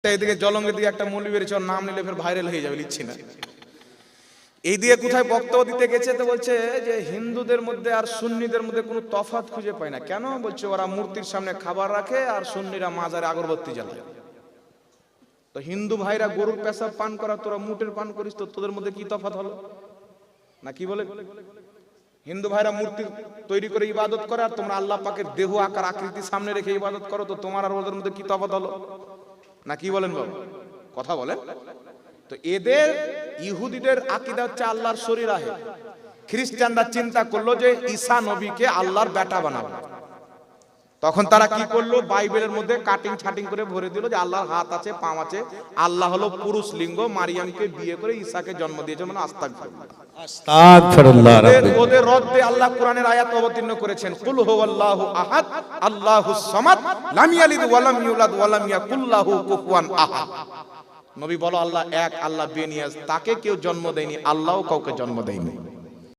একটা এদিকে জলঙ্গের দিকে একটা মৌলবি বেরিয়েছে, ওর নাম নিলে ফের ভাইরাল হয়ে যাবে, লিখছি না। এই দিয়ে কোথায় বক্তব্য দিতে গেছে তো বলছে যে হিন্দুদের মধ্যে আর সুন্নিদের মধ্যে কোনো তফাৎ খুঁজে পায় না। কেন? বলছে ওরা মূর্তির সামনে খাবার রাখে আর সুন্নিরা মাজারে আগরবাতি জ্বালায়। তো হিন্দু ভাইরা গরুর পেশাব পান করা, তোরা মুটের পান করিস, তো তোদের মধ্যে কি তফাৎ হলো? না কি বলে? হিন্দু ভাইরা মূর্তি তৈরি করে ইবাদত করে আর তোমরা আল্লাহ পাকের দেহ আকার আকৃতি সামনে রেখে ইবাদত করো, তো তোমার আর ওদের মধ্যে কি তফাৎ হলো? না কি বলেন বাবা? কথা বলেন। তো এদের ইহুদিদের আকীদা হচ্ছে আল্লাহর শরীর আহে। খ্রিস্টানরা চিন্তা করলো যে ঈসা নবীকে আল্লাহর বেটা বানাবো। তখন তারা কি করলো? বাইবেলের মধ্যে কাটিং ছাটিং করে ভরে দিল যে আল্লাহর হাত আছে, পা আছে, আল্লাহ হলো পুরুষ লিঙ্গ, মারিয়ামকে বিয়ে করে ঈসাকে জন্ম দিয়েছে, মানে আস্তাগফিরুল্লাহ। ওদের রদ্দে আল্লাহ কোরআনের আয়াত অবতীর্ণ করেছেন, কুল হুয়াল্লাহু আহাদ আল্লাহুস সামাদ লাম ইয়ালিদ ওয়া লাম ইউলাদ ওয়া লাম ইয়াকুল লাহু কুফুয়ান আহাদ। নবী বলো আল্লাহ এক, আল্লাহ বেনিয়াজ, তাকে কেউ জন্ম দেয়নি, আল্লাহও কাউকে জন্ম দেয়নি।